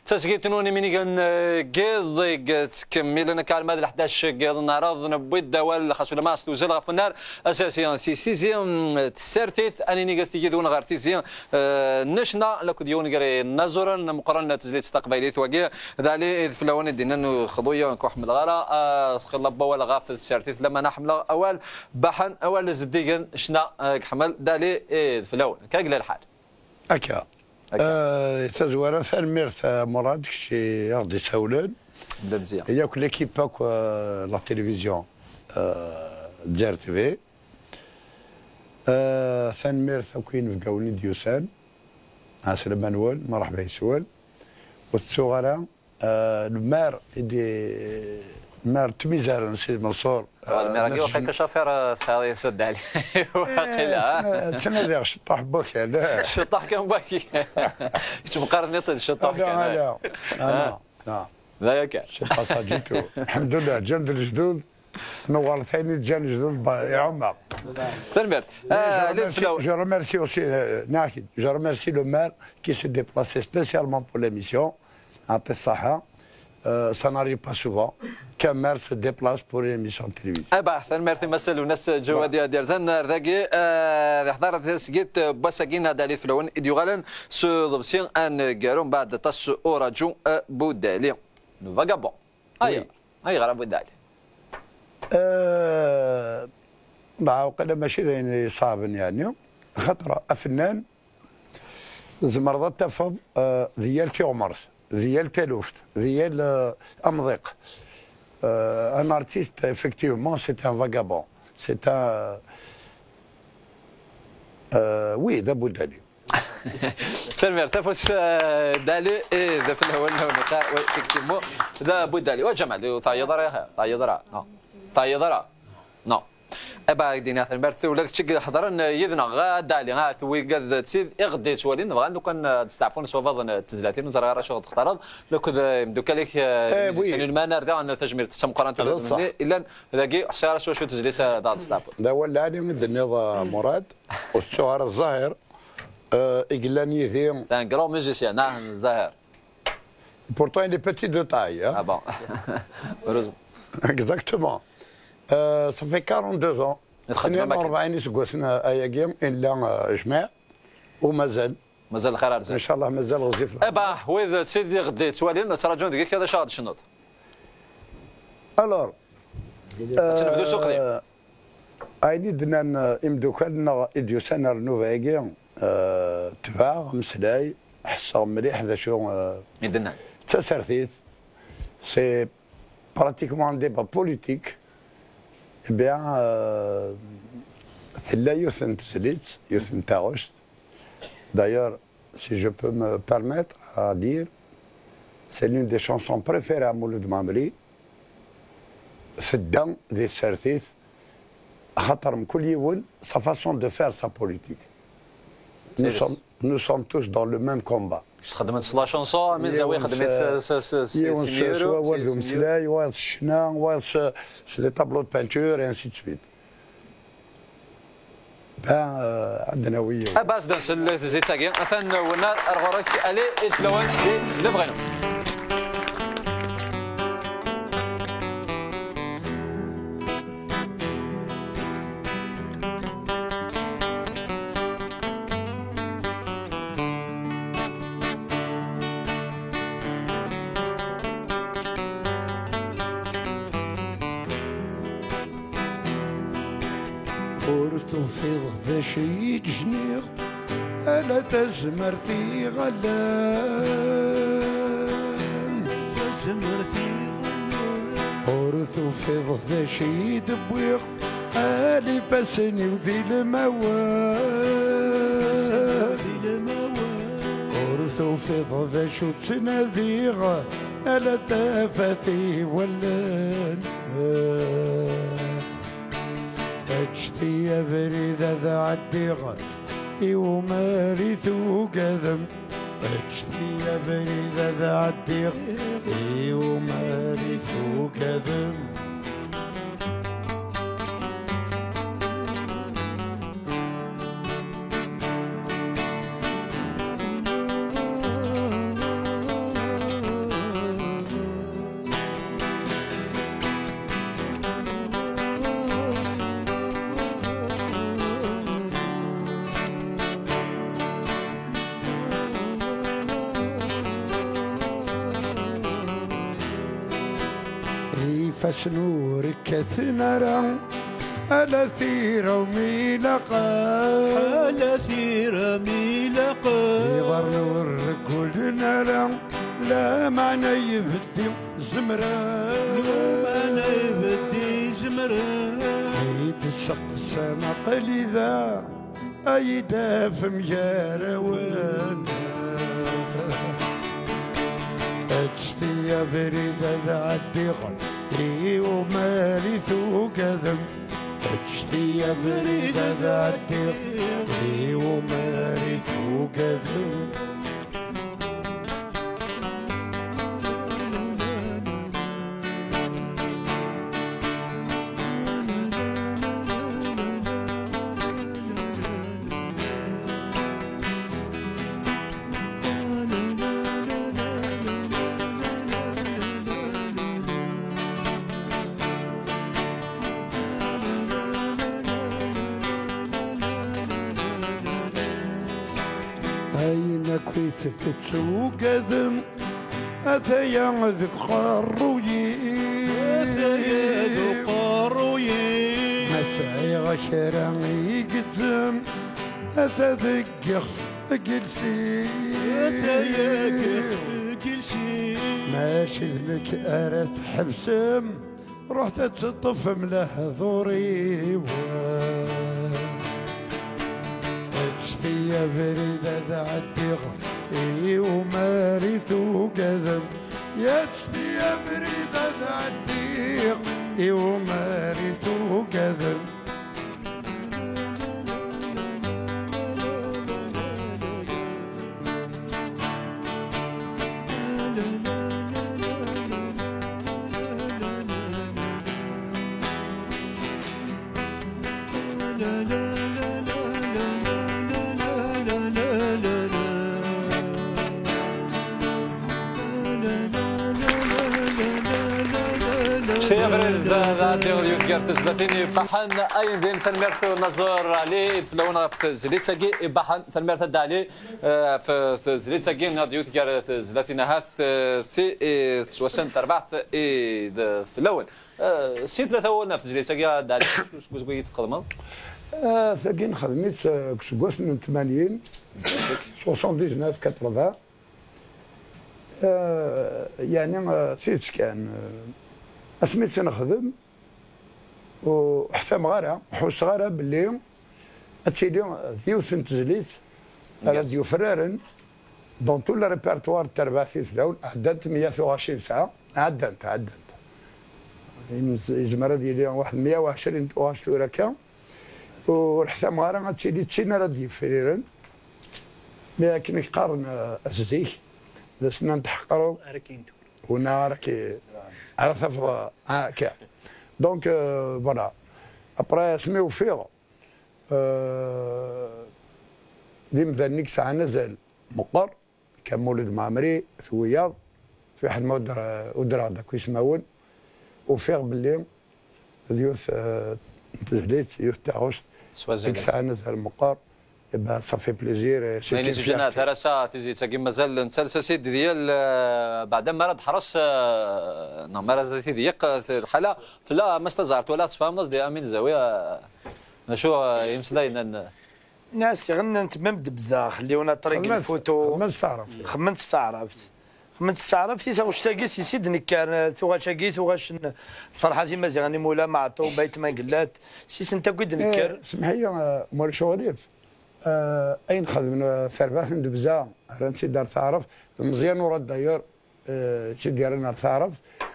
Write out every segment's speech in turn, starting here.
تسقيت نوني مني كان قيض تكمل انا كان ماد 11 قيض نعرض نبوي الدوال خاصو ما استوزل غف النار اساسيا سيزيام تسرتيت اني قلت يدون غير تيزيام نشنا لك ديون قري نزورا مقارنه تزليت تقبيليت وكي ذالي فلوان دينا خضويا كحمل غرا خلبا ولا غاف السرتيت لما نحمل اول بحن اول زديقن شنا كحمل دالي فلوان كاقل الحال هكا تزوار ثالميرث مراد كشي غادي يساولن بدا مزيان ياك ليكيب باك لا تيليفزيون ديار تيفي ثالميرث كاين في قاوني ديوسان عسل مانوال مرحبا يسول والصغرى المار مار تميزار نسيت منصور الميراكي وقيك شافير صار يسد عليه واقيلا تنادي الشطاح بوك علاه الشطاح كان باكي تبقى نطل الشطاح لا لا لا لا ياك سي با سا دي تو الحمد لله جند الجدود نور ثاني جان الجدود يا عمر تنمرت je remercie aussi Nahid je remercie le maire qui s'est déplacé spécialement pour l'émission après الصحة ça n'arrive pas souvent qu'un maire se déplace pour une émission de télévision. bah تنمرت مسل وناس جوا ديال زن ذاكي حضرت سقيت بساكين هذا اللي فلون اديوغالن سو دوبسيون ان غيرون بعد تاس اوراجو بودالي نو فاغابون اي غرا بودالي وقيلا ماشي ذين صعب يعني خاطر افنان زمرضه تفض ديال تيغمرس ديال تلوفت ديال امضيق un artiste effectivement c'est un vagabond c'est un oui ده بودالي تنمر تفوس دالي ذا في الهواء والنقاء effectivement ذا بودالي وجمال طايضرا نو ابا دينا المرث ولا تشق حضرن يذنا غادا لي غا توي قد تسيد اغدي تولي نبغى لو كان تستعفون سوا فضن تزلاتين وزرا راه شغل تختارض لو كذا مدوك لك سنين المانر دا ان تجمير تسم قرانت الا ذاكي حساره شو تزليس دا تستعفون دا ولا علي من النظام مراد والشهر الظاهر اقلاني ذي سان كرون ميوزيسيان نعم الظاهر pourtant il est petit de taille ah bon exactement ça fait 42 ans 42 سكوسنا اياكيم الا جماع ومازال الخير ان شاء الله مازال غزيف ابا وإذا تسيدي غدي توالين تراجعون ديك كذا شاغد شنوط الور تنبدو سوق ديال ايني دنا امدوكالنا اديوسانا رنوفاكي تباع مسلاي حصه مليح ذا شو يدنا تسرثيت سي براتيكمون ان ديبا بوليتيك bien, d'ailleurs, si je peux me permettre à dire, c'est l'une des chansons préférées à Mouloud Mamri. Feddan des Sertis, Khatarm Kouliyoun, sa façon de faire sa politique. Nous sommes tous dans le même combat. خدمت لا شونسون مي زاويه خدمت سيميرو والو مسلاي وايض الشنا وايض لي طابلو دو بانتور انسي دو سويت عندنا ويا باس دانس زيتاكي اثن ونار ارغورك الي الفلوان اللي بغينا في ضد شي جنيغ ألا تزمر في غلام تزمر في غلام ورثو في ضد شي دبويغ ألي بسني وذي الموال ورثو في ضد شو تنذيغ ألا تفتي ولان أجتي بريد ذا عديغ ومارثو قدم أجتي بريد ذا عديغ ومارثو قدم فسنورك كثنرا على ثيرة وميلقا على ثيرة ميلقا يغر نورك كل نرا لا معنى يفدي زمرا معنى يفدي زمرا عيد السق السما قليذا أيدا في مجارة وانا أجتي يا فريدة ذا الدقل إي ومالي ثو كذب أجتي يا فريدة ذا الدقل إي ومالي ثو كذب أين كويت تتسوق ذم أثيا ذك خروي أثيا ذك خروي مسعي غشرا يقدم أتذك جلسي أثيا جلسي ماشي لك أرث حبسم رحت تطف مله ظوري يا فريدة ذا الدغم إي ومارثو كذب يشتي يا فريدة ذا الدغم إي ومارثو كذب سيفرد هذا يذكر تزلتيني بحن أي دين تنمرت نظر عليه تلونا في زليتساقي بحن تنمرت دالي في زليتساقي نادي يذكر تزلتينا هات سي سوسن تربعت في الأول سي ثلاثة أول في زليتساقي دالي شو بغي تخدم؟ ثقين خدمت كسكوس من 80 79 80 يعني سيت كان اسميت نخدم وحتى مغارة حوس غارة باللي اتيلي ثيوث تزليت راديو فرارن دون تو الريبرتوار الترباثي في الاول عدنت 120 ساعة عدنت يزمر ديالي واحد 120 ورا كان ورحت مغارة اتيلي تسينا راديو فرارن لكن يقارن أزيك ذا سنان تحقروا هنا راكي على ثفرة كاع دونك فوالا ابري سميو فيه ديما ذنيك ساعة نزل مقر كان مولد معمري في وياض في واحد ما ودر هذاك يسمعون وفيه باللي ديوث تزليت يوث تاعوشت ديك الساعة نزل مقر يبقى صافي بليزير سيتي زوجنات هرسا تيزي تاكي مازال نسالسا سيدي ديال بعد ما راه حرس ما راه تيضيق الحاله فلا ما استزعرت ولا تفهم قصدي امين زاويه شو يمسلاين ناس غنى نتمم بزاف خليونا طريق الفوتو خمنت استعرفتي واش تاقيس يسيد نكار ثوغاش تاقي ثوغاش فرحتي مازال مولا مع طو بيت ما قلات سيس انت كود نكر سمح لي مول شغليف اين خدمنا ثربات ندبزا رانتي دار تعرف مزيان ورد داير سي ديالنا تعرف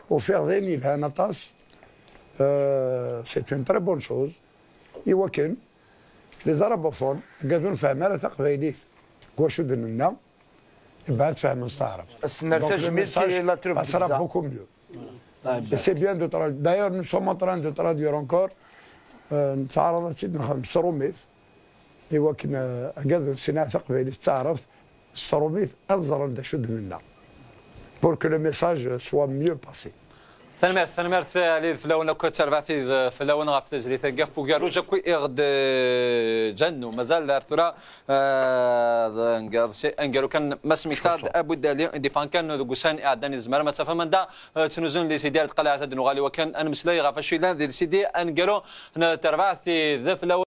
وفي غيني لها نطاس سي اون تري بون شوز ايوا كان لي زارابوفون قادروا نفهم على تقبايليت واش درنا بعد فهم نستعرف السنرساج ميرتي لا تروب ça sera beaucoup mieux c'est bien de traduire d'ailleurs nous sommes en train de traduire encore نتعرض نخدم السروميث ايوا كنا قادر سينا تقبايليت تعرف السروميث انظر عند شد منا pour que le message soit mieux passé ثنمرت علي الفلاونه كنت تربعتي فلاونه غاف تجريثه كاف وكاروجا كوي اغد جنو مازال ارثورا انقالو كان مسميتاد ابو دالي دي فان كان دوكسان اعداني زمر ما تفهم دا تنزون لي سيدي القلعه تاع دنوغالي وكان ان مسلاي غاف شي لان سيدي انقالو تربعتي ذا فلاونه